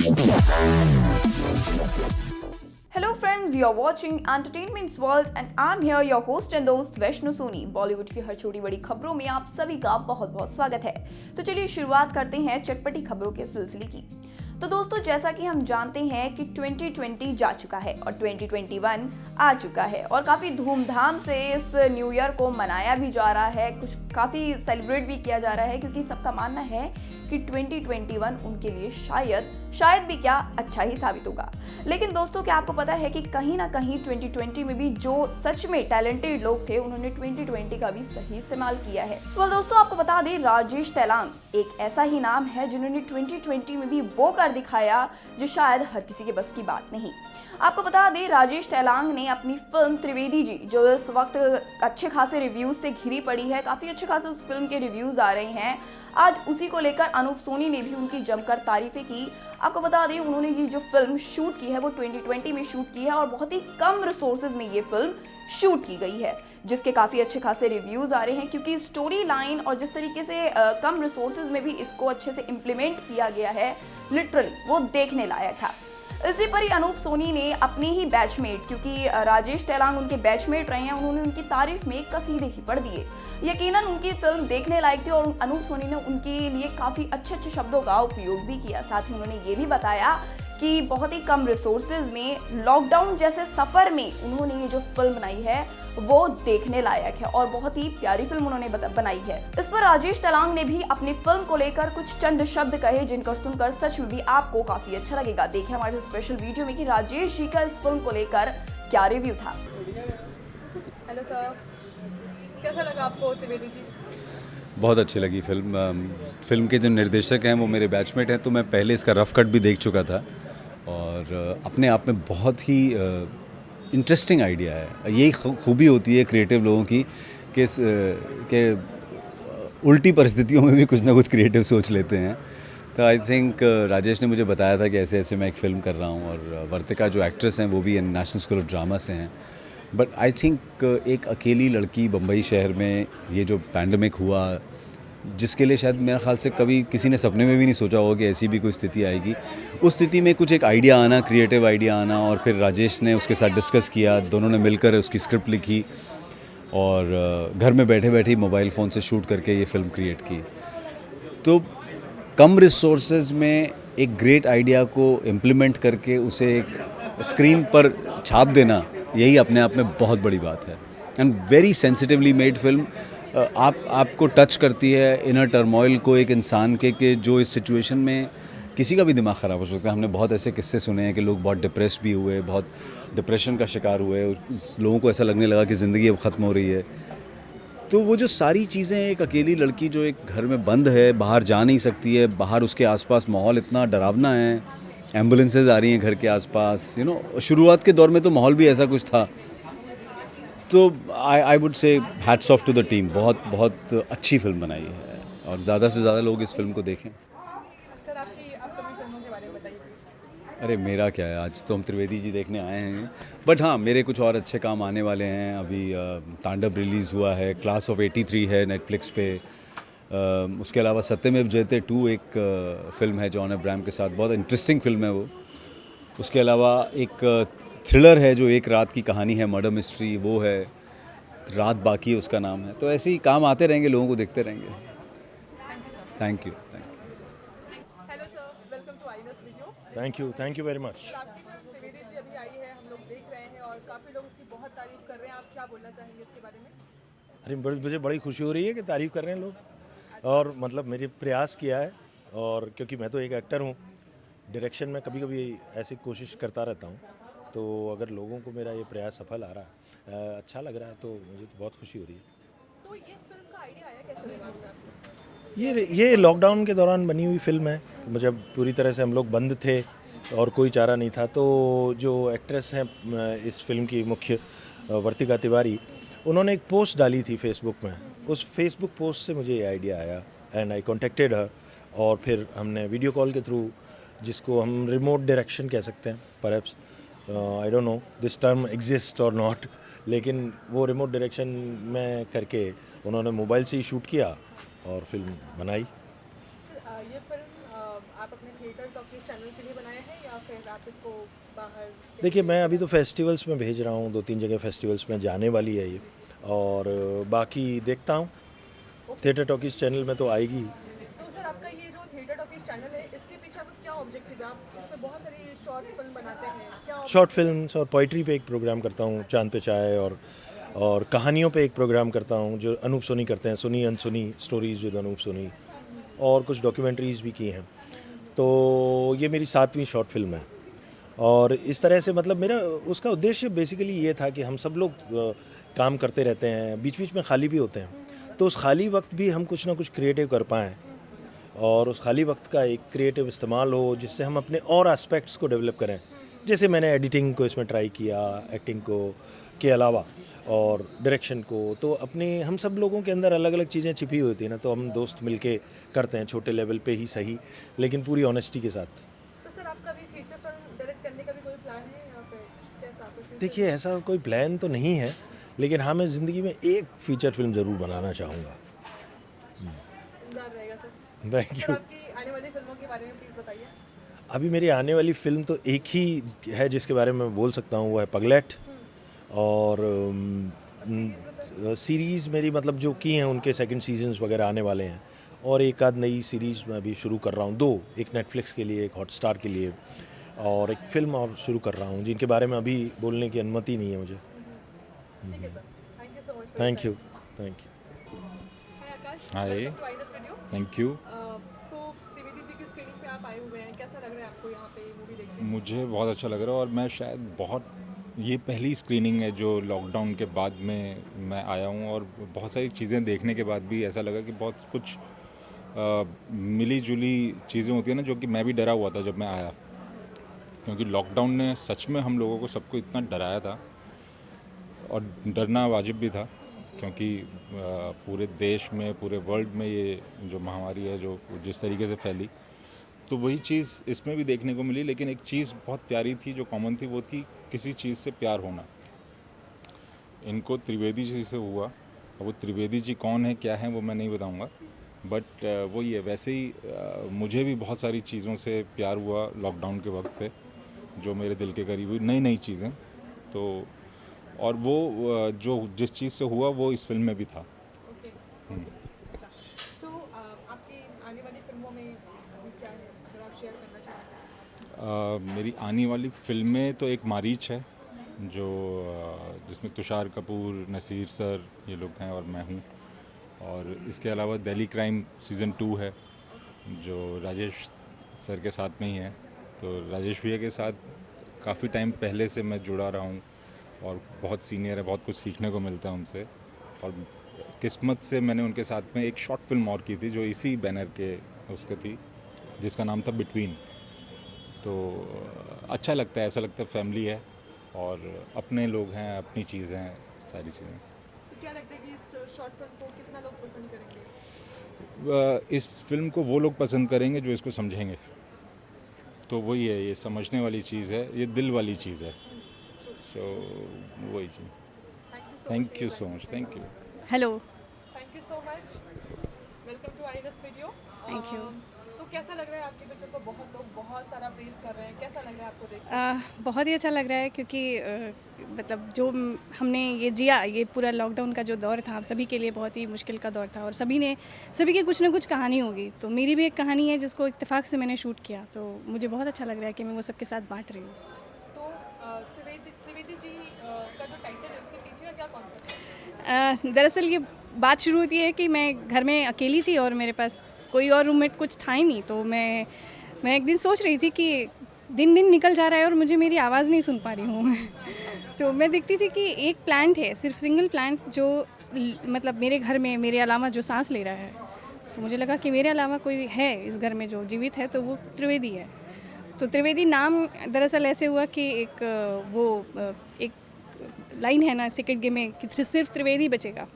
Hello friends, you're watching Entertainment's World and I'm here your host and दोस्त वैष्णु सोनी। बॉलीवुड की हर छोटी बड़ी खबरों में आप सभी का बहुत बहुत स्वागत है। तो चलिए शुरुआत करते हैं चटपटी खबरों के सिलसिले की। तो दोस्तों, जैसा कि हम जानते हैं कि 2020 जा चुका है और 2021 आ चुका है और काफ़ी धूमधाम से इस न्यू ईयर को मनाया भी जा रहा है, कुछ काफ़ी सेलिब्रेट भी किया जा रहा है क्योंकि सबका मानना है कि 2021 उनके लिए शायद भी क्या अच्छा ही साबित होगा। लेकिन दोस्तों, क्या आपको पता है कि कहीं ना कहीं 2020 में भी जो सच में टैलेंटेड लोग थे उन्होंने 2020 का भी सही इस्तेमाल किया है। तो दोस्तों, आपको बता दें, राजेश तेलांग एक ऐसा ही नाम है जिन्होंने 2020 में भी वो कर दिखाया जो शायद हर किसी के बस की बात नहीं। आपको बता दें, राजेश तेलांग ने अपनी फिल्म त्रिवेदी जी, जो इस वक्त अच्छे खासे रिव्यूज से घिरी पड़ी है, काफ़ी अच्छे खासे उस फिल्म के रिव्यूज आ रहे हैं, आज उसी को लेकर अनूप सोनी ने भी उनकी जमकर तारीफें की। आपको बता दें, उन्होंने ये जो फिल्म शूट की है वो 2020 में शूट की है और बहुत ही कम रिसोर्सेज में ये फिल्म शूट की गई है, जिसके काफ़ी अच्छे खासे रिव्यूज आ रहे हैं क्योंकि स्टोरी लाइन और जिस तरीके से कम रिसोर्सेज में भी इसको अच्छे से इम्प्लीमेंट किया गया है, लिटरली वो देखने लायक था। इसी पर ही अनूप सोनी ने अपने ही बैचमेट, क्योंकि राजेश तेलांग उनके बैचमेट रहे हैं, उन्होंने उनकी तारीफ में कसीदे ही पढ़ दिए। यकीनन उनकी फिल्म देखने लायक थी और अनूप सोनी ने उनके लिए काफ़ी अच्छे अच्छे शब्दों का उपयोग भी किया। साथ ही उन्होंने ये भी बताया कि बहुत ही कम रिसोर्सेज में लॉकडाउन जैसे सफ़र में उन्होंने ये जो फिल्म बनाई है वो देखने लायक है और बहुत ही प्यारी फिल्म उन्होंने बनाई है। इस पर राजेश तेलांग ने भी अपनी फिल्म को लेकर कुछ चंद शब्द कहे जिनको सुनकर सच में भी आपको काफी अच्छा लगेगा। देखिए हमारे स्पेशल वीडियो में कि राजेश जी का इस फिल्म को लेकर क्या रिव्यू था। हेलो सर, कैसा लगा आपको त्रिवेदी जी? बहुत अच्छी लगी फिल्म के जो निर्देशक हैं वो मेरे बैचमेट हैं, तो मैं पहले इसका रफ कट भी देख चुका था और अपने आप में बहुत ही इंटरेस्टिंग आइडिया है। यही खूबी होती है क्रिएटिव लोगों की कि उल्टी परिस्थितियों में भी कुछ ना कुछ क्रिएटिव सोच लेते हैं। तो आई थिंक राजेश ने मुझे बताया था कि ऐसे ऐसे मैं एक फ़िल्म कर रहा हूँ और वर्तिका जो एक्ट्रेस हैं वो भी नेशनल स्कूल ऑफ ड्रामा से हैं। बट आई थिंक एक अकेली लड़की बम्बई शहर में ये जो पैंडमिक हुआ, जिसके लिए शायद मेरे ख्याल से कभी किसी ने सपने में भी नहीं सोचा होगा कि ऐसी भी कोई स्थिति आएगी, उस स्थिति में कुछ एक आइडिया आना, क्रिएटिव आइडिया आना, और फिर राजेश ने उसके साथ डिस्कस किया, दोनों ने मिलकर उसकी स्क्रिप्ट लिखी और घर में बैठे बैठे ही मोबाइल फ़ोन से शूट करके ये फ़िल्म क्रिएट की। तो कम रिसोर्सेज में एक ग्रेट आइडिया को इम्प्लीमेंट करके उसे एक स्क्रीन पर छाप देना, यही अपने आप में बहुत बड़ी बात है। And very sensitively made film, आपको टच करती है इनर टर्मोइल को एक इंसान के जो इस सिचुएशन में किसी का भी दिमाग ख़राब हो सकता है। हमने बहुत ऐसे किस्से सुने हैं कि लोग बहुत डिप्रेस भी हुए, बहुत डिप्रेशन का शिकार हुए, लोगों को ऐसा लगने लगा कि ज़िंदगी अब ख़त्म हो रही है। तो वो जो सारी चीज़ें, एक अकेली लड़की जो एक घर में बंद है, बाहर जा नहीं सकती है, बाहर उसके आसपास माहौल इतना डरावना है, एम्बुलेंसेज आ रही हैं घर के आसपास, शुरुआत के दौर में तो माहौल भी ऐसा कुछ था। तो I would say hats off to the team, बहुत अच्छी फिल्म बनाई है और ज़्यादा से ज़्यादा लोग इस फिल्म को देखें। सर, आपकी अपकमिंग फिल्मों के बारे में बताइए प्लीज़। अरे मेरा क्या है, आज तो हम त्रिवेदी जी देखने आए हैं, बट हाँ, मेरे कुछ और अच्छे काम आने वाले हैं। अभी तांडव रिलीज़ हुआ है, क्लास ऑफ 83 है नेटफ्लिक्स पे, उसके अलावा सत्यमेव जयते 2 एक फ़िल्म है जॉन अब्राहम के साथ, बहुत इंटरेस्टिंग फिल्म है वो। उसके अलावा एक थ्रिलर है जो एक रात की कहानी है, मर्डर मिस्ट्री, वो है, रात बाकी है उसका नाम है। तो ऐसे ही काम आते रहेंगे, लोगों को देखते रहेंगे। Thank you. Hello sir, welcome to IANS video. Thank you very much. Sir, आपकी फिल्म त्रिवेदी जी अभी आई है, हम लोग देख रहे हैं और काफ़ी लोग उसकी बहुत तारीफ कर रहे हैं। आप क्या बोलना चाहेंगे इसके बारे में? अरे मुझे बड़ी खुशी हो रही है कि तारीफ़ कर रहे हैं लोग, और मतलब मेरे प्रयास किया है, और क्योंकि मैं तो एक एक्टर हूँ, डायरेक्शन में कभी कभी ऐसी कोशिश करता रहता हूँ, तो अगर लोगों को मेरा ये प्रयास सफल आ रहा है, अच्छा लग रहा है, तो मुझे तो बहुत खुशी हो रही है। तो ये फिल्म का आइडिया आया कैसे दिमाग में आपको? ये लॉकडाउन के दौरान बनी हुई फिल्म है। जब पूरी तरह से हम लोग बंद थे और कोई चारा नहीं था, तो जो एक्ट्रेस हैं इस फिल्म की मुख्य, वर्तिका तिवारी, उन्होंने एक पोस्ट डाली थी फेसबुक में। उस फेसबुक पोस्ट से मुझे ये आइडिया आया एंड आई कॉन्टेक्टेड हर, और फिर हमने वीडियो कॉल के थ्रू, जिसको हम रिमोट डायरेक्शन कह सकते हैं, perhaps, I don't know this term exist और नॉट, लेकिन वो रिमोट डायरेक्शन में करके उन्होंने मोबाइल से ही शूट किया और फिल्म बनाई। सर, ये फिल्म आप अपने थिएटर टॉकीज चैनल के लिए बनाए हैं या फिर आप इसको बाहर? देखिए, मैं अभी तो फेस्टिवल्स में भेज रहा हूँ, 2-3 जगह फेस्टिवल्स में जाने वाली है ये, और बाकी देखता हूँ। थिएटर टॉकीज चैनल में तो आएगी। तो सर आपका ये जो थिएटर टॉकीज चैनल है इसके पीछे आपका क्या ऑब्जेक्टिव है? आप इसमें बहुत सारी शॉर्ट फिल्म बनाते हैं, क्या शॉर्ट फिल्म्स और पोइट्री पे एक प्रोग्राम करता हूँ, चांद पे चाय, और कहानियों पे एक प्रोग्राम करता हूँ जो अनूप सोनी करते हैं, सुनी अनसुनी स्टोरीज़ विद अनूप सोनी, और कुछ डॉक्यूमेंट्रीज़ भी की हैं। तो ये मेरी 7वीं शॉर्ट फिल्म है, और इस तरह से मतलब मेरा उसका उद्देश्य बेसिकली ये था कि हम सब लोग काम करते रहते हैं, बीच बीच में खाली भी होते हैं, तो उस खाली वक्त भी हम कुछ ना कुछ क्रिएटिव कर पाएँ, और उस खाली वक्त का एक क्रिएटिव इस्तेमाल हो जिससे हम अपने और एस्पेक्ट्स को डेवलप करें। जैसे मैंने एडिटिंग को इसमें ट्राई किया, एक्टिंग को के अलावा, और डायरेक्शन को, तो अपने हम सब लोगों के अंदर अलग अलग चीज़ें छिपी हुई होती हैं ना, तो हम दोस्त मिलके करते हैं, छोटे लेवल पे ही सही, लेकिन पूरी ऑनेस्टी के साथ। तो सर आपका भी फीचर फिल्म डायरेक्ट करने का भी कोई प्लान है या फिर कैसा आपका future? देखिए, ऐसा कोई प्लान तो नहीं है, लेकिन हाँ, मैं ज़िंदगी में एक फीचर फिल्म ज़रूर बनाना चाहूँगा। इंतजार रहेगा सर। Thank sir you. आपकी आने वाली फिल्मों के बारे में प्लीज़ बताइए। अभी मेरी आने वाली फ़िल्म तो एक ही है जिसके बारे में मैं बोल सकता हूँ, वो है पगलैट, और सीरीज़ मेरी मतलब जो की हैं उनके सेकंड सीजन्स वगैरह आने वाले हैं, और एक आध नई सीरीज़ मैं अभी शुरू कर रहा हूँ, 2, एक नेटफ्लिक्स के लिए, एक हॉटस्टार के लिए, और एक फ़िल्म और शुरू कर रहा हूँ जिनके बारे में अभी बोलने की अनुमति नहीं है मुझे। ठीक है sir, thank you so much. Thank you, thank you. Hi Akash, Hi. Welcome to IANS video. Thank you. So Trivedi ji की स्क्रीनिंग पे आप आए हुए हैं, कैसा लग रहा है आपको यहाँ पे मूवी देख के? मुझे बहुत अच्छा लग रहा है, और मैं शायद ये पहली स्क्रीनिंग है जो लॉकडाउन के बाद में मैं आया हूँ, और बहुत सारी चीज़ें देखने के बाद भी ऐसा लगा कि बहुत कुछ मिली जुली चीज़ें होती हैं ना, जो कि मैं भी डरा हुआ था जब मैं आया, क्योंकि लॉकडाउन ने सच में हम लोगों को सबको इतना डराया था, और डरना वाजिब भी था, क्योंकि पूरे देश में, पूरे वर्ल्ड में ये जो महामारी है जो जिस तरीके से फैली, तो वही चीज़ इसमें भी देखने को मिली। लेकिन एक चीज़ बहुत प्यारी थी जो कॉमन थी, वो थी किसी चीज़ से प्यार होना। इनको त्रिवेदी जी से हुआ, और वो त्रिवेदी जी कौन है, क्या है, वो मैं नहीं बताऊंगा, बट वही है। वैसे ही मुझे भी बहुत सारी चीज़ों से प्यार हुआ लॉकडाउन के वक्त पे, जो मेरे दिल के करीब हुई, नई नई चीज़ें। तो और वो जो जिस चीज़ से हुआ वो इस फिल्म में भी था। ओके, अच्छा। सो आपकी आने वाली फिल्मों में अभी क्या है, अगर आप शेयर करना चाहें? मेरी आने वाली फिल्में तो एक मारीच है, जो जिसमें तुषार कपूर, नसीर सर, ये लोग हैं, और मैं हूँ। और इसके अलावा दिल्ली क्राइम सीज़न 2 है, जो राजेश सर के साथ में ही है। तो राजेश भैया के साथ काफ़ी टाइम पहले से मैं जुड़ा रहा हूँ, और बहुत सीनियर है, बहुत कुछ सीखने को मिलता है उनसे। और किस्मत से मैंने उनके साथ में एक शॉर्ट फिल्म और की थी जो इसी बैनर के उसके थी, जिसका नाम था बिटवीन। तो अच्छा लगता है, ऐसा लगता है फैमिली है, और अपने लोग हैं, अपनी चीज़ें हैं, सारी चीज़ें। तो क्या लगता है कि इस शॉर्ट फिल्म को कितना लोग पसंद करेंगे? इस फिल्म को वो लोग पसंद करेंगे जो इसको समझेंगे। तो वही है, ये समझने वाली चीज़ है, ये दिल वाली चीज़ है। सो वही चीज़। Thank you so much, thank you. Hello. Thank you so much, welcome to IANS video. Thank you. तो कैसा लग रहा है आपके पिक्चर को? बहुत लोग बहुत सारा प्रेज कर रहे हैं, कैसा लग रहा है आपको देख के? बहुत ही अच्छा लग रहा है, क्योंकि मतलब जो हमने ये जिया, ये पूरा लॉकडाउन का जो दौर था, हम सभी के लिए बहुत ही मुश्किल का दौर था, और सभी की कुछ ना कुछ कहानी होगी। तो मेरी भी एक कहानी है जिसको इत्तेफाक से मैंने शूट किया, तो मुझे बहुत अच्छा लग रहा है कि मैं वो सबके साथ बांट रही हूँ। तो त्रिवेदी जी का जो टाइटल है उसके पीछे का क्या कॉन्सेप्ट है? दरअसल ये बात शुरू होती है कि मैं घर में अकेली थी, और मेरे पास कोई और रूममेट कुछ था ही नहीं। तो मैं एक दिन सोच रही थी कि दिन निकल जा रहा है और मुझे मेरी आवाज़ नहीं सुन पा रही हूँ। तो मैं देखती थी कि एक प्लांट है, सिर्फ सिंगल प्लांट, जो मतलब मेरे घर में मेरे अलावा जो सांस ले रहा है। तो मुझे लगा कि मेरे अलावा कोई है इस घर में जो जीवित है, तो वो त्रिवेदी है। तो त्रिवेदी नाम दरअसल ऐसे हुआ कि एक लाइन है ना सेक्रेट गेम में कि सिर्फ त्रिवेदी बचेगा,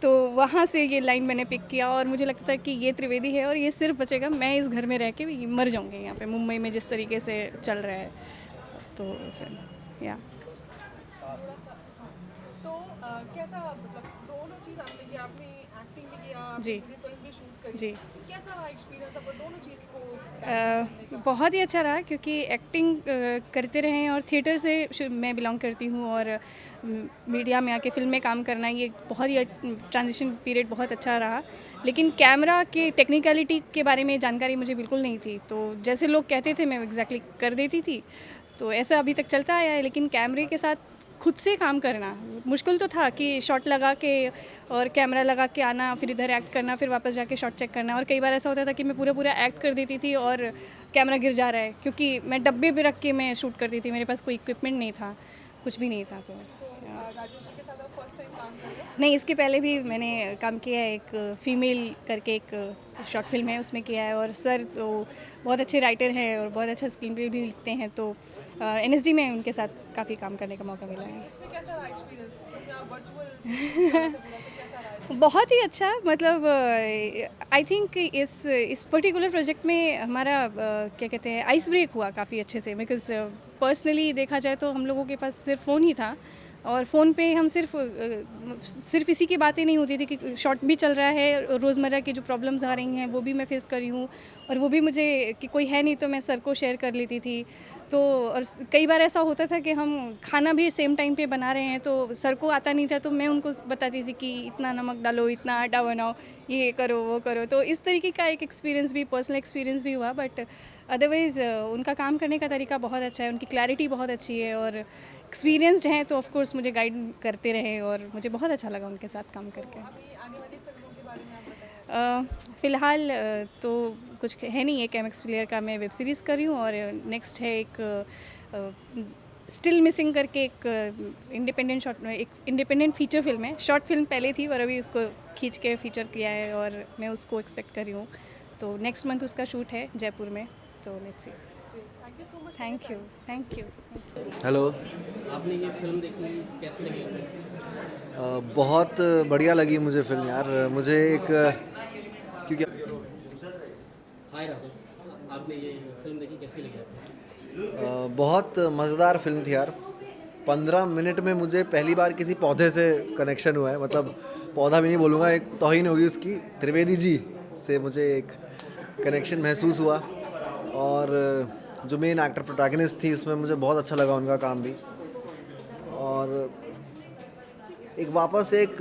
तो वहाँ से ये लाइन मैंने पिक किया, और मुझे लगता है कि ये त्रिवेदी है और ये सिर्फ बचेगा। मैं इस घर में रह के मर जाऊँगी यहाँ पे मुंबई में जिस तरीके से चल रहा है। तो या तो कैसा, मतलब दोनों चीज़ आपने की, आपने एक्टिंग भी किया जी अपनी फिल्म भी शूट करी। जी। कैसा रहा एक्सपीरियंस आपको दोनों चीज़ को बहुत ही अच्छा रहा क्योंकि एक्टिंग करते रहे और थिएटर से मैं बिलोंग करती हूँ और मीडिया में आके फिल्म में काम करना ये बहुत ही ट्रांजिशन पीरियड बहुत अच्छा रहा। लेकिन कैमरा के टेक्निकलिटी के बारे में जानकारी मुझे बिल्कुल नहीं थी, तो जैसे लोग कहते थे मैं एग्जैक्टली कर देती थी, तो ऐसा अभी तक चलता आया है। लेकिन कैमरे के साथ खुद से काम करना मुश्किल तो था कि शॉट लगा के और कैमरा लगा के आना, फिर इधर एक्ट करना, फिर वापस जाके शॉट चेक करना। और कई बार ऐसा होता था कि मैं पूरा पूरा एक्ट कर देती थी और कैमरा गिर जा रहा है, क्योंकि मैं डब्बे पे रख के मैं शूट करती थी, मेरे पास कोई इक्विपमेंट नहीं था, कुछ भी नहीं था। तो राजेश जी के साथ आप फर्स्ट टाइम काम कर रहे हैं। नहीं, इसके पहले भी मैंने काम किया है, एक फीमेल करके एक शॉर्ट फिल्म है उसमें किया है। और सर तो बहुत अच्छे राइटर हैं और बहुत अच्छा स्क्रीन प्ले भी लिखते हैं, तो NSD में उनके साथ काफ़ी काम करने का मौका मिला है। इसमें कैसा रहा एक्सपीरियंस? इसमें आप वर्चुअल कैसा रहा? बहुत ही अच्छा, मतलब आई थिंक इस पर्टिकुलर प्रोजेक्ट में हमारा क्या कहते हैं आइस ब्रेक हुआ काफ़ी अच्छे से, बिकॉज पर्सनली देखा जाए तो हम लोगों के पास सिर्फ फ़ोन ही था और फ़ोन पे हम सिर्फ इसी की बातें नहीं होती थी कि शॉट भी चल रहा है, रोज़मर्रा की जो प्रॉब्लम्स आ रही हैं वो भी मैं फेस कर रही हूँ और वो भी मुझे कि कोई है नहीं तो मैं सर को शेयर कर लेती थी। तो और कई बार ऐसा होता था कि हम खाना भी सेम टाइम पे बना रहे हैं तो सर को आता नहीं था, तो मैं उनको बताती थी कि इतना नमक डालो, इतना आटा बनाओ, ये करो वो करो। तो इस तरीके का एक एक्सपीरियंस भी, पर्सनल एक्सपीरियंस भी हुआ। बट अदरवाइज़ उनका काम करने का तरीका बहुत अच्छा है, उनकी क्लैरिटी बहुत अच्छी है और एक्सपीरियंसड हैं, तो ऑफ कोर्स मुझे गाइड करते रहे और मुझे बहुत अच्छा लगा उनके साथ काम करके। अभी आने वाली फिल्मों के बारे में आप बताएं। फ़िलहाल तो कुछ है नहीं, एक MX प्लेयर का मैं वेब सीरीज़ कर रही हूँ और नेक्स्ट है एक स्टिल मिसिंग करके एक इंडिपेंडेंट फीचर फिल्म है। शॉर्ट फिल्म पहले थी पर अभी उसको खींच के फीचर किया है और मैं उसको एक्सपेक्ट कर रही हूँ, तो नेक्स्ट मंथ उसका शूट है जयपुर में, तो let's see. Thank you so much. Thank you. Hello. आपने ये फिल्म देखी, कैसी लगी? बहुत बढ़िया लगी मुझे फिल्म यार। मुझे एक क्योंकि हाय राहुल, आपने ये फिल्म देखी, कैसी लगी आपको? बहुत मज़ेदार फिल्म थी यार। 15 मिनट में मुझे पहली बार किसी पौधे से कनेक्शन हुआ है, मतलब पौधा भी नहीं बोलूँगा, एक तौहीन होगी उसकी, त्रिवेदी जी से मुझे एक कनेक्शन महसूस हुआ। और जो मेन एक्टर प्रोटैगनिस्ट थी इसमें मुझे बहुत अच्छा लगा उनका काम भी। और एक वापस एक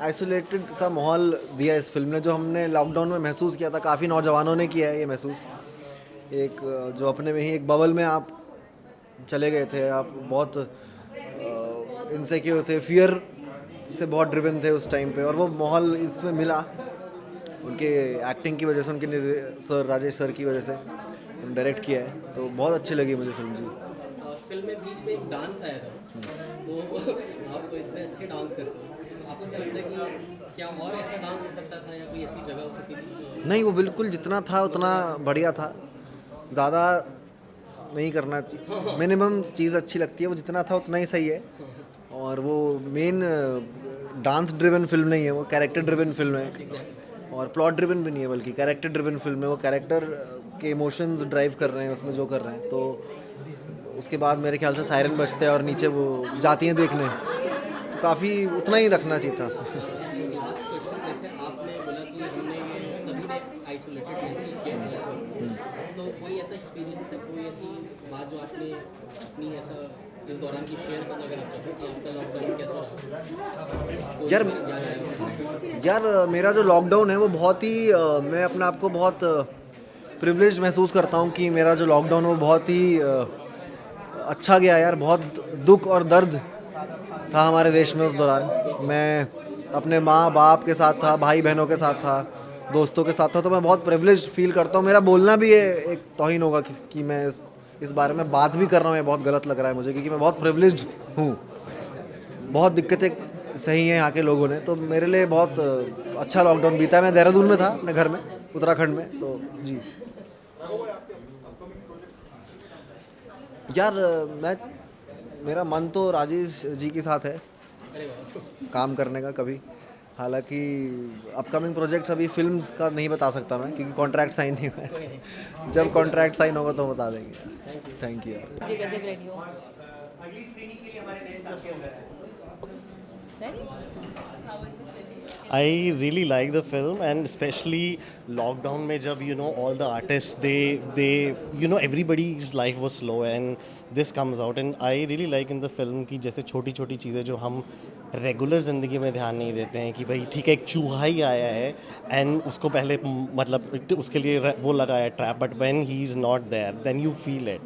आइसोलेटेड सा माहौल दिया इस फिल्म ने, जो हमने लॉकडाउन में महसूस किया था। काफ़ी नौजवानों ने किया है ये महसूस, एक जो अपने में ही एक बबल में आप चले गए थे, आप बहुत इनसिक्योर थे, फियर से बहुत ड्रिवन थे उस टाइम पे, और वो माहौल इसमें मिला उनके एक्टिंग की वजह से, उनके सर राजेश सर की वजह से डायरेक्ट किया है, तो बहुत अच्छी लगी मुझे फिल्म जी। फिल्म में बीच में एक डांस आया था, तो आप तो इतने अच्छे डांस करते हो, आपको क्या लगता है कि क्या और ऐसा डांस हो सकता था या कोई ऐसी जगह हो सकती थी? नहीं, वो बिल्कुल जितना था उतना बढ़िया था, ज़्यादा नहीं करना चाहिए। मिनिमम चीज़ अच्छी लगती है, वो जितना था उतना ही सही है। और वो मेन डांस ड्रिवन फिल्म नहीं है, वो कैरेक्टर ड्रिवन फिल्म है, और प्लॉट ड्रिवन भी नहीं है बल्कि कैरेक्टर ड्रिवन फिल्म है। वो कैरेक्टर के इमोशंस ड्राइव कर रहे हैं उसमें जो कर रहे हैं। तो उसके बाद मेरे ख्याल से सायरन बजते हैं और नीचे वो जाती हैं देखने, तो काफ़ी उतना ही रखना चाहिए था। लास्ट क्वेश्चन, जैसे आपने बोला कि हमने ये सभी ने आइसोलेटेड महसूस किया, तो कोई ऐसा एक्सपीरियंस है, कोई ऐसी बात जो आपने अपनी ऐसा इस दौरान की शेयर करना अगर आप चाहते हैं कि आपका लॉकडाउन कैसा रहा? कोई यार याद आया? यार मेरा जो लॉकडाउन है वो बहुत ही मैं अपने आप को बहुत प्रिविलेज्ड महसूस करता हूँ कि मेरा जो लॉकडाउन वो बहुत ही अच्छा गया यार। बहुत दुख और दर्द था हमारे देश में उस दौरान। मैं अपने माँ बाप के साथ था, भाई बहनों के साथ था, दोस्तों के साथ था, तो मैं बहुत प्रिविलेज्ड फील करता हूँ। मेरा बोलना भी ये एक तौहीन होगा कि मैं इस बारे में बात भी कर रहा हूँ, ये बहुत गलत लग रहा है मुझे, क्योंकि मैं बहुत प्रिविलेज्ड हूँ। बहुत दिक्कतें सही हैं यहाँ के लोगों ने, तो मेरे लिए बहुत अच्छा लॉकडाउन बीता है। मैं देहरादून में था अपने घर में, उत्तराखंड में, तो जी। यार मेरा मन तो राजेश जी के साथ है काम करने का कभी। हालांकि अपकमिंग प्रोजेक्ट्स अभी फिल्म्स का नहीं बता सकता मैं, क्योंकि कॉन्ट्रैक्ट साइन नहीं हुआ है। जब कॉन्ट्रैक्ट साइन होगा तो बता देंगे। थैंक यू यार। जी गजब radio I really like the film, and especially lockdown में जब all the artists they everybody's life was slow and this comes out, and I really like in the film कि जैसे छोटी छोटी चीज़ें जो हम रेगुलर ज़िंदगी में ध्यान नहीं देते हैं कि भाई ठीक है एक चूहा ही आया है एंड उसको पहले मतलब उसके लिए वो लगाया trap, but when he is not there then you feel it,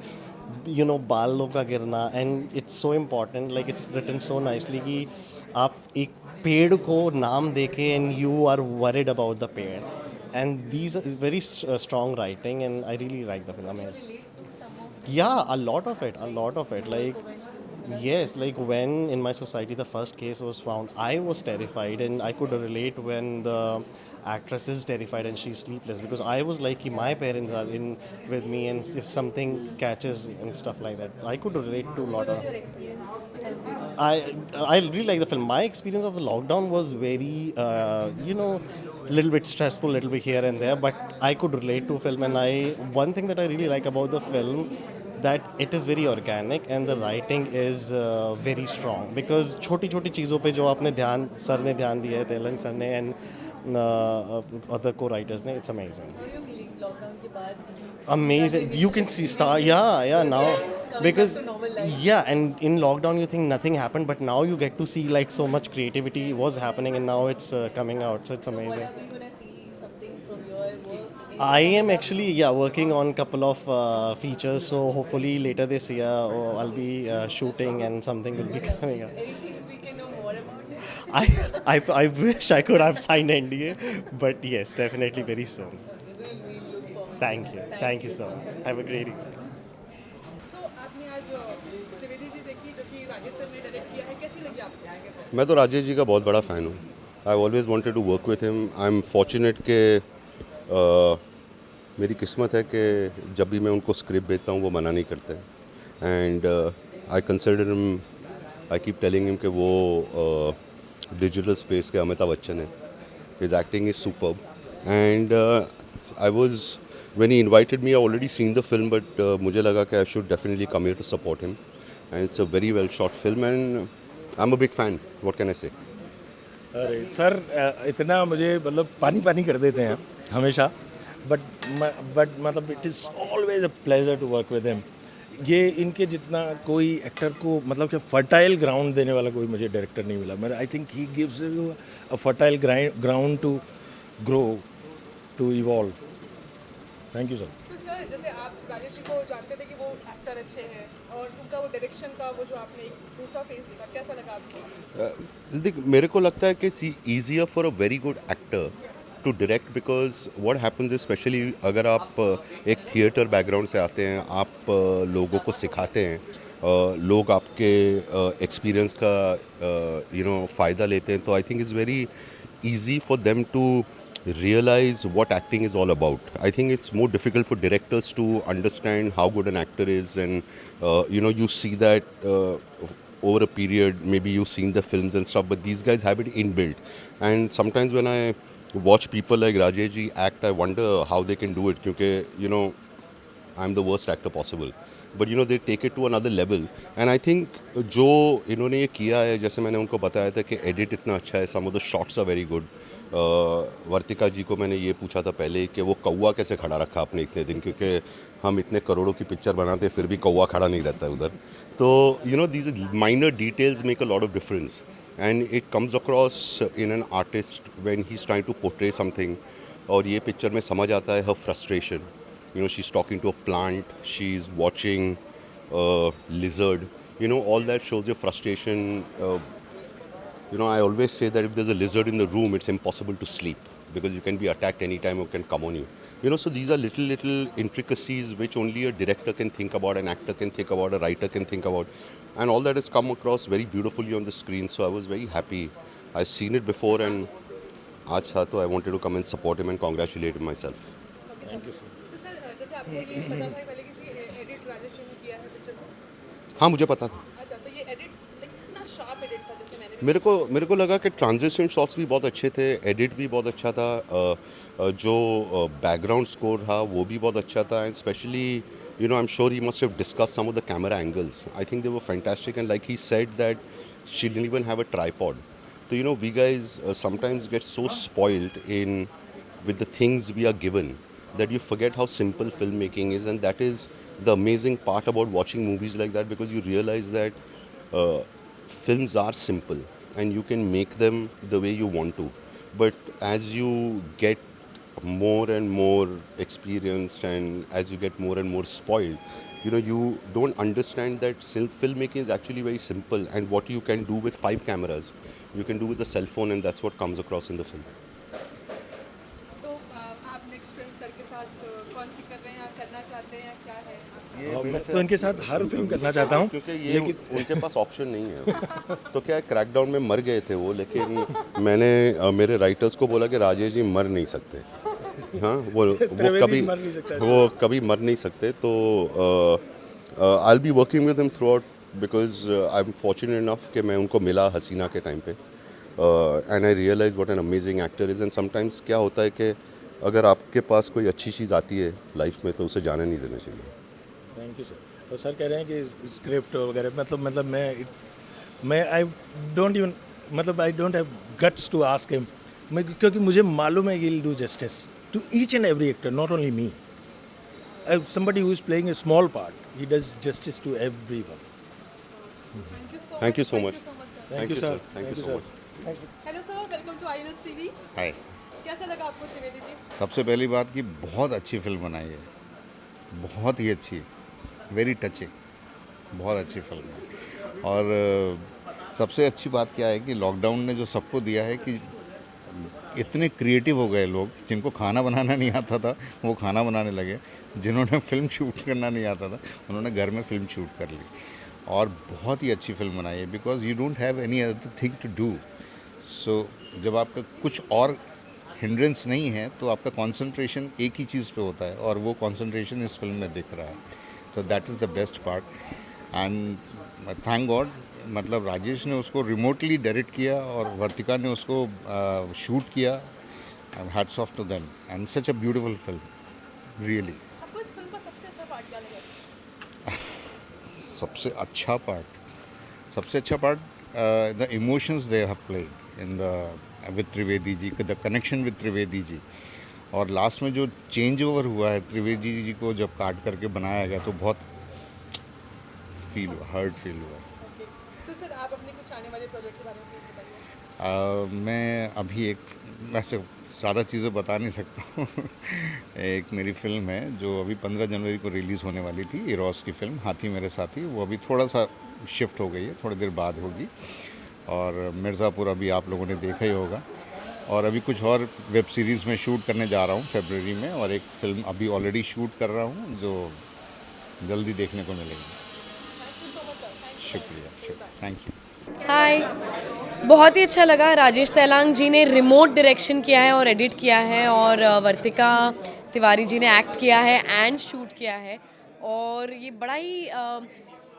बालों का गिरना, and it's so important, like it's written so nicely कि आप एक पेड़ को नाम देके and you are worried about the पेड़, and these very strong writing, and I really like the film. Yeah, a lot of it. Like, yes, like when in my society the first case was found, I was terrified, and I could relate when the actress is terrified and she's sleepless, because I was like, my parents are in with me, and if something catches and stuff like that, I could relate to a lot of. I really like the film. My experience of the lockdown was very, little bit stressful, little bit here and there, but I could relate to film. And one thing that I really like about the film, that it is very organic and the writing is very strong, because छोटी छोटी चीज़ों पे जो आपने ध्यान sir ने ध्यान दिया है, तेलंग सर ने and other co-writers ने, it's amazing. Amazing. You can see now, because and in lockdown you think nothing happened, but now you get to see like so much creativity was happening, and now it's coming out, so it's amazing. I am actually working on a couple of features, so hopefully later this year I'll be shooting and something will be coming up. I wish I could have signed NDA, but yes, definitely very soon. Thank you so much. Have a great evening. सो आपने आज त्रिवेदी जी देखी जो कि Rajesh sir ने direct किया है, कैसी लगी आपको? मैं तो राजेश जी का बहुत बड़ा फ़ैन हूँ. I always wanted to work with him. I am fortunate के मेरी किस्मत है कि जब भी मैं उनको स्क्रिप्ट भेजता हूँ वो मना नहीं करते. And I consider him, I keep telling him कि वो डिजिटल स्पेस के अमिताभ बच्चन है. His acting is superb. And I was when he invited me, I already seen the film, but मुझे लगा कि I should definitely come here to support him. And it's a very well shot film, and I'm a big fan. What can I say? अरे sir इतना मुझे मतलब पानी कर देते हैं हमेशा, बट मतलब it is always a pleasure to work with him. ये इनके जितना कोई एक्टर को मतलब कि फर्टाइल ग्राउंड देने वाला कोई मुझे डायरेक्टर नहीं मिला. मैं I think he gives you a fertile ground to grow, to evolve. Thank you sir. तो सर जैसे आप राजेश जी को जानते थे कि वो एक्टर अच्छे हैं, और उनका वो डायरेक्शन का वो जो आपने एक दूसरा फेस देखा, कैसा लगा आपको? देख, मेरे को लगता है कि it's easier for a very good actor to direct, because what happens specially अगर आप एक थिएटर बैकग्राउंड से आते हैं, आप लोगों को सिखाते हैं, लोग आपके एक्सपीरियंस का फ़ायदा लेते हैं, तो I think it's very easy for them to realize what acting is all about. I think it's more difficult for directors to understand how good an actor is, and you see that over a period. Maybe you've seen the films and stuff, but these guys have it inbuilt. And sometimes when I watch people like Rajesh ji act, I wonder how they can do it, because I'm the worst actor possible, but they take it to another level. And I think जो इन्होंने ये किया है, जैसे मैंने उनको बताया था कि एडिट इतना अच्छा है, some of the shots are very good. वर्तिका जी को मैंने ये पूछा था पहले कि वो कौवा कैसे खड़ा रखा आपने इतने दिन, क्योंकि हम इतने करोड़ों की पिक्चर बनाते फिर भी कौवा खड़ा नहीं रहता है उधर. तो these minor details make a lot of difference, and it comes across in an artist when he is trying to portray something. और ये पिक्चर में समझ आता है हर frustration. She is talking to a plant, she is watching lizard, all that shows your frustration. I always say that if there's a lizard in the room, it's impossible to sleep, because you can be attacked anytime, it can come on you. So these are little intricacies which only a director can think about, an actor can think about, a writer can think about, and all that has come across very beautifully on the screen. So I was very happy. I've seen it before, and aaj tha, so I wanted to come and support him and congratulate him myself. Thank you sir. तो sir जैसे आपको ये पता था पहले किसी edit Rajesh ji ने किया है पिक्चर को? हाँ, मुझे पता था. अच्छा, तो ये एडिट इतना शार्प एडिट था जैसे मैंने मेरे को लगा कि ट्रांजिशन शॉट्स भी बहुत अच्छे थे, एडिट भी बहुत अच्छा था, जो बैकग्राउंड स्कोर था वो भी बहुत अच्छा था, and specially I am sure he must have discuss some of the camera angles. I think they were fantastic, and like he said that she didn't even have a tripod. So we guys sometimes get so spoiled in with the things we are given that you forget how simple filmmaking is, and that is the amazing part about watching movies like that, because you realize that uh, films are simple and you can make them the way you want to. But as you get more and more experienced and as you get more and more spoiled, you don't understand that filmmaking is actually very simple, and what you can do with 5 cameras you can do with a cell phone, and that's what comes across in the film. तो आप next film sir के साथ कौन सी कर रहे हैं, या करना चाहते हैं, या क्या है? मैं तो इनके साथ हर फिल्म करना चाहता हूँ, क्योंकि ये उनके पास ऑप्शन नहीं है। तो क्या है, क्रैकडाउन में मर गए थे वो, लेकिन मैंने मेरे राइटर्स को बोला कि राजेश जी मर नहीं सकते। हाँ, वो कभी मर नहीं सकते। तो I will be working with him throughout, because I am fortunate enough कि मैं उनको मिला हसीना के टाइम पे, and I realize what an amazing actor is. And sometimes क्या होता है कि अगर आपके पास कोई अच्छी चीज़ आती है लाइफ में तो उसे जाने नहीं देना चाहिए। Thank you sir. तो सर कह रहे हैं कि स्क्रिप्ट वगैरह मतलब मैं I don't even I don't have guts to ask him, क्योंकि मुझे मालूम है he will do justice to each and every actor, not only me. somebody who is playing a small part, he does justice to everyone. Thank you so much. Thank you, sir. Thank you so much. Hello sir, welcome to INS TV. Hi. कैसा लगा आपको त्रिवेदी जी? सबसे पहली बात कि बहुत अच्छी film बनाई है, बहुत ही अच्छी, वेरी टचिंग, बहुत अच्छी फिल्म है। और सबसे अच्छी बात क्या है कि लॉकडाउन ने जो सबको दिया है कि इतने क्रिएटिव हो गए लोग, जिनको खाना बनाना नहीं आता था वो खाना बनाने लगे, जिन्होंने फिल्म शूट करना नहीं आता था उन्होंने घर में फिल्म शूट कर ली, और बहुत ही अच्छी फिल्म बनाई है, because you don't have any other thing to do. So जब आपका कुछ और हिंड्रेंस नहीं है तो आपका कंसंट्रेशन एक ही चीज़ पे होता है, और वो कंसंट्रेशन इस फिल्म में दिख रहा है। तो that is the best part, and thank God मतलब राजेश ने उसको रिमोटली डायरेक्ट किया और वर्तिका ने उसको शूट किया। Hats off to them, and such a beautiful film really. आपको इस फिल्म का सबसे अच्छा पार्ट क्या लगा? सबसे अच्छा part the emotions they have played in the with Trivedi ji, the connection with Trivedi ji, और लास्ट में जो चेंज ओवर हुआ है त्रिवेदी जी को जब काट करके बनाया गया तो बहुत हर्ट फील हुआ। तो सर आप अपने कुछ आने वाले प्रोजेक्ट के बारे में कुछ बताइए। मैं अभी एक वैसे ज़्यादा चीज़ें बता नहीं सकता हूँ। एक मेरी फ़िल्म है जो अभी 15 जनवरी को रिलीज़ होने वाली थी, इरोस की फ़िल्म हाथी मेरे साथी, वो अभी थोड़ा सा शिफ्ट हो गई है, थोड़ी देर बाद होगी। और मिर्ज़ापुर अभी आप लोगों ने देखा ही होगा, और अभी कुछ और वेब सीरीज़ में शूट करने जा रहा हूँ फरवरी में, और एक फ़िल्म अभी ऑलरेडी शूट कर रहा हूँ जो जल्दी देखने को मिलेगी। शुक्रिया, थैंक यू। हाय, बहुत ही अच्छा लगा। राजेश तैलांग जी ने रिमोट डायरेक्शन किया है और एडिट किया है, और वर्तिका तिवारी जी ने एक्ट किया है एंड शूट किया है, और ये बड़ा ही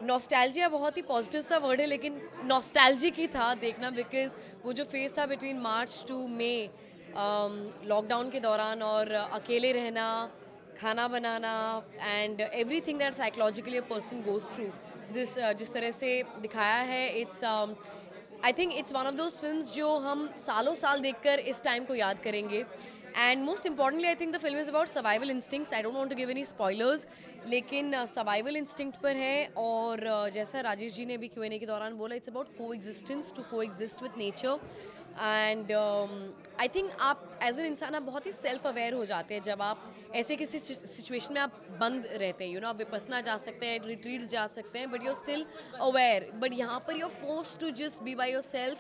नॉस्टैल्जिया, बहुत ही पॉजिटिव सा वर्ड है लेकिन नॉस्टैल्जिक ही था देखना, बिकॉज वो जो फेज़ था between March to May lockdown के दौरान, और अकेले रहना, खाना बनाना, and everything that psychologically a person goes through, जिस तरह से दिखाया है, it's I think it's one of those films जो हम सालों साल देखकर इस टाइम को याद करेंगे। And most importantly I think the film is about survival instincts. I don't want to give any spoilers, लेकिन सर्वाइवल इंस्टिंक्ट पर है, और जैसा राजेश जी ने भी Q&A के दौरान बोला, इट्स अबाउट को एग्जिस्टेंस, टू को exist with nature. And I think आप एज एन इंसान आप बहुत ही सेल्फ अवेयर हो जाते हैं जब आप ऐसे किसी सिचुएशन में आप बंद रहते हैं। आप विपसना जा सकते हैं, रिट्रीट्स जा सकते हैं, but you are still aware. But यहाँ पर you are force to just be by yourself.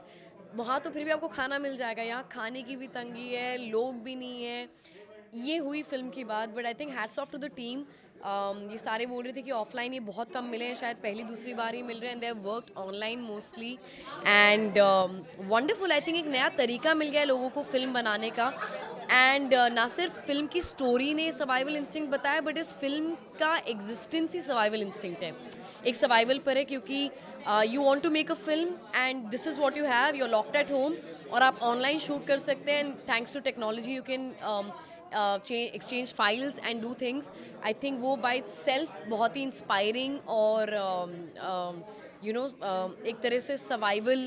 वहाँ तो फिर भी आपको खाना मिल जाएगा, यहाँ खाने की भी तंगी है, लोग भी नहीं है। ये हुई फिल्म की बात, but I think hats off to the team. ये सारे बोल रहे थे कि ऑफलाइन ये बहुत कम मिले हैं, शायद पहली दूसरी बार ही मिल रहे हैं, and they have worked online mostly, and wonderful. I think एक नया तरीका मिल गया है लोगों को फिल्म बनाने का, एंड ना सिर्फ फिल्म की स्टोरी ने सर्वाइवल इंस्टिंक्ट बताया, बट इस फिल्म का एग्जिस्टेंस ही सर्वाइवल इंस्टिंक्ट है। एक सर्वाइवल पर है, क्योंकि you want to make a film and this is what you have, you are locked at home, और आप ऑनलाइन शूट कर सकते हैं, and thanks to technology you can exchange files and do things. I think वो by itself बहुत ही inspiring और एक तरह से survival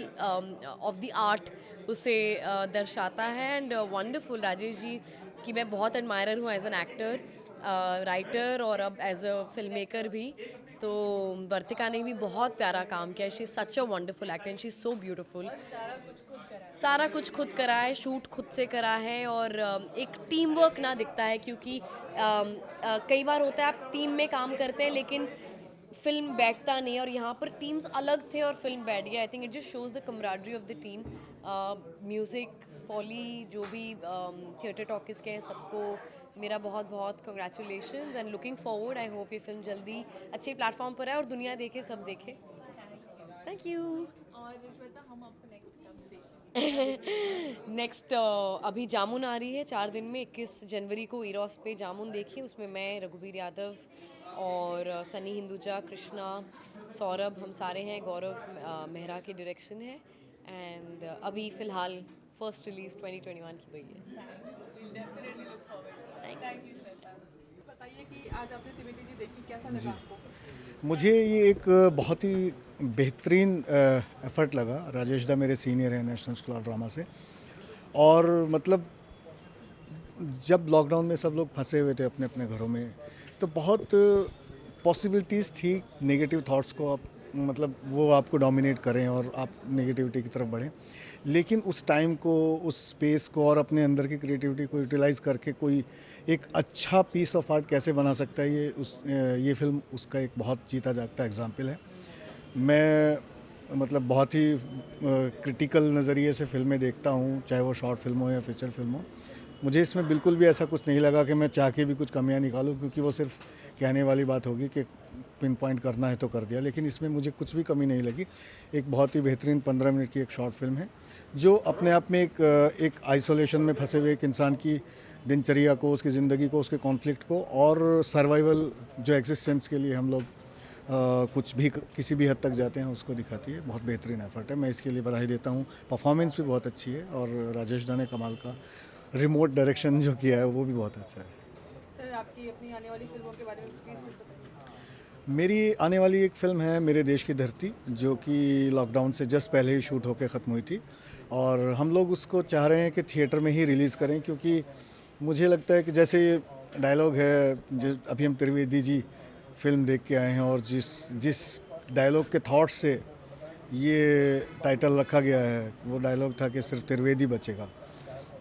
of the art उसे दर्शाता है। एंड वंडरफुल, राजेश जी की मैं बहुत एडमायरर हूँ एज एन एक्टर, राइटर और अब एज अ फिल्म मेकर भी। तो वर्तिका ने भी बहुत प्यारा काम किया। She is such a wonderful actor and she is so beautiful. सारा कुछ खुद करा है, शूट खुद से करा है और एक टीम वर्क ना दिखता है, क्योंकि कई बार होता है आप टीम में काम करते हैं लेकिन फिल्म बैठता नहीं है, और यहाँ पर टीम्स अलग थे और फिल्म बैठ गया। I think it just shows the camaraderie of the team. Music, foley, जो भी थिएटर टॉकीज़ के हैं, सबको मेरा बहुत बहुत congratulations and looking forward. I hope ये फिल्म जल्दी अच्छे प्लेटफॉर्म पर है और दुनिया देखे, सब देखे। Thank you. और श्वेता, हम आपको नेक्स्ट अभी जामुन आ रही है 4 दिन में, 21 जनवरी को ईरोस पे जामुन देखिए। उसमें मैं, रघुवीर यादव और सनी हिंदुजा, कृष्णा, सौरभ, हम सारे हैं। गौरव मेहरा की डायरेक्शन है। एंड अभी फ़िलहाल फर्स्ट रिलीज़ 2021 की गई है। बताइए कि आज आपने त्रिवेदी जी देखी, कैसा लगा आपको? मुझे ये एक बहुत ही बेहतरीन एफर्ट लगा। राजेश दा मेरे सीनियर हैं नेशनल स्कूल ऑफ ड्रामा से, और मतलब जब लॉकडाउन में सब लोग फंसे हुए थे अपने अपने घरों में, तो बहुत पॉसिबिलिटीज़ थी नेगेटिव थॉट्स को आप मतलब वो आपको डोमिनेट करें और आप नेगेटिविटी की तरफ बढ़ें। लेकिन उस टाइम को, उस स्पेस को और अपने अंदर की क्रिएटिविटी को यूटिलाइज़ करके कोई एक अच्छा पीस ऑफ आर्ट कैसे बना सकता है, ये फिल्म उसका एक बहुत जीता जागता एग्जाम्पल है। मैं मतलब बहुत ही क्रिटिकल नज़रिए से फिल्में देखता हूँ, चाहे वो शॉर्ट फिल्म हो या फीचर फिल्म हो। मुझे इसमें बिल्कुल भी ऐसा कुछ नहीं लगा कि मैं चाह के भी कुछ कमियां निकालूं, क्योंकि वो सिर्फ कहने वाली बात होगी कि पिन पॉइंट करना है तो कर दिया। लेकिन इसमें मुझे कुछ भी कमी नहीं लगी। एक बहुत ही बेहतरीन 15 मिनट की एक शॉर्ट फिल्म है, जो अपने आप में एक आइसोलेशन में फंसे हुए एक इंसान की दिनचर्या को, उसकी ज़िंदगी को, उसके कॉन्फ्लिक्ट को और सर्वाइवल जो एग्जिस्टेंस के लिए हम लोग कुछ भी किसी भी हद तक जाते हैं, उसको दिखाती है। बहुत बेहतरीन एफर्ट है, मैं इसके लिए बधाई देता हूँ। परफॉर्मेंस भी बहुत अच्छी है और राजेश दा ने कमाल का रिमोट डायरेक्शन जो किया है वो भी बहुत अच्छा है। सर, आपकी अपनी आने वाली फिल्मों के बारे में प्लीज़ बताइए। मेरी आने वाली एक फ़िल्म है मेरे देश की धरती, जो कि लॉकडाउन से जस्ट पहले ही शूट होकर ख़त्म हुई थी, और हम लोग उसको चाह रहे हैं कि थिएटर में ही रिलीज़ करें, क्योंकि मुझे लगता है कि जैसे डायलॉग है, जो अभी हम त्रिवेदी जी फिल्म देख के आए हैं, और जिस डायलॉग के थॉट से ये टाइटल रखा गया है, वो डायलॉग था कि सिर्फ त्रिवेदी बचेगा।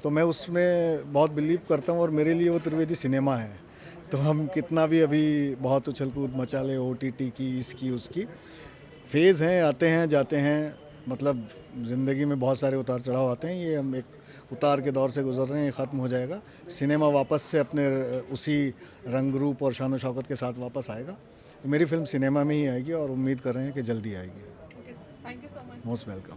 तो मैं उसमें बहुत बिलीव करता हूँ, और मेरे लिए वो त्रिवेदी सिनेमा है। तो हम कितना भी अभी बहुत उछल कूद मचा ले OTT की, इसकी उसकी, फेज़ हैं, आते हैं जाते हैं। मतलब ज़िंदगी में बहुत सारे उतार चढ़ाव आते हैं, ये हम एक उतार के दौर से गुजर रहे हैं, ये ख़त्म हो जाएगा। सिनेमा वापस से अपने उसी रंग रूप और शान शौकत के साथ वापस आएगा। तो मेरी फिल्म सिनेमा में ही आएगी और उम्मीद कर रहे हैं कि जल्दी आएगी। Thank you so much. Most welcome.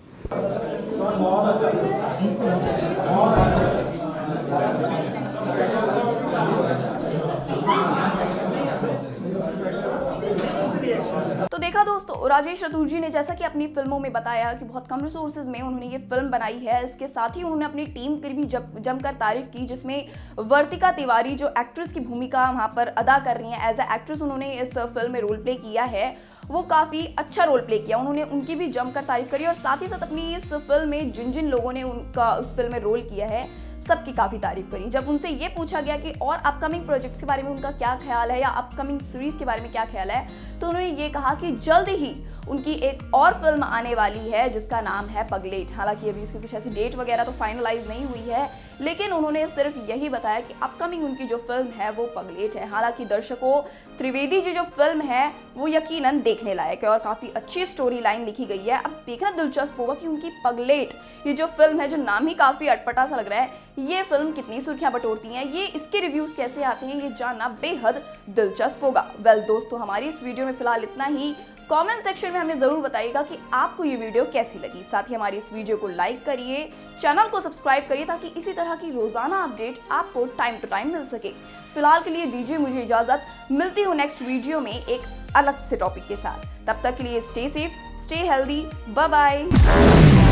तो देखा दोस्तों, राजेश रतूर जी ने जैसा कि अपनी फिल्मों में बताया कि बहुत कम रिसोर्सेज में उन्होंने ये फिल्म बनाई है। इसके साथ ही उन्होंने अपनी टीम की भी जमकर तारीफ की, जिसमें वर्तिका तिवारी जो एक्ट्रेस की भूमिका वहाँ पर अदा कर रही हैं, एज ए एक्ट्रेस उन्होंने इस फिल्म में रोल प्ले किया है, वो काफ़ी अच्छा रोल प्ले किया। उन्होंने उनकी भी जमकर तारीफ करी, और साथ ही साथ अपनी इस फिल्म में जिन जिन लोगों ने उनका उस फिल्म में रोल किया है, सबकी काफ़ी तारीफ करी। जब उनसे ये पूछा गया कि और अपकमिंग प्रोजेक्ट्स के बारे में उनका क्या ख्याल है, या अपकमिंग सीरीज़ के बारे में क्या ख्याल है, तो उन्होंने ये कहा कि जल्द ही उनकी एक और फिल्म आने वाली है जिसका नाम है पगलेट। हालांकि अभी उसकी कुछ ऐसी डेट वगैरह तो फाइनलाइज नहीं हुई है, लेकिन उन्होंने सिर्फ यही बताया कि अपकमिंग उनकी जो फिल्म है वो पगलेट है। हालांकि दर्शकों, त्रिवेदी जी जो फिल्म है वो यकीनन देखने लायक है और काफ़ी अच्छी स्टोरी लाइन लिखी गई है। अब देखना दिलचस्प होगा कि उनकी पगलेट ये जो फिल्म है, जो नाम ही काफ़ी अटपटा सा लग रहा है, ये फिल्म कितनी सुर्खियां बटोरती हैं, ये इसके रिव्यूज़ कैसे आते हैं, ये जानना बेहद दिलचस्प होगा। वेल दोस्तों, हमारी इस वीडियो में फिलहाल इतना ही। कमेंट सेक्शन में हमें ज़रूर बताइएगा कि आपको ये वीडियो कैसी लगी। साथ ही हमारी इस वीडियो को लाइक करिए, चैनल को सब्सक्राइब करिए, ताकि इसी तरह की रोज़ाना अपडेट आपको टाइम टू टाइम मिल सके। फिलहाल के लिए दीजिए मुझे इजाज़त, मिलती हूँ नेक्स्ट वीडियो में एक अलग से टॉपिक के साथ। तब तक के लिए stay safe, stay healthy, bye bye.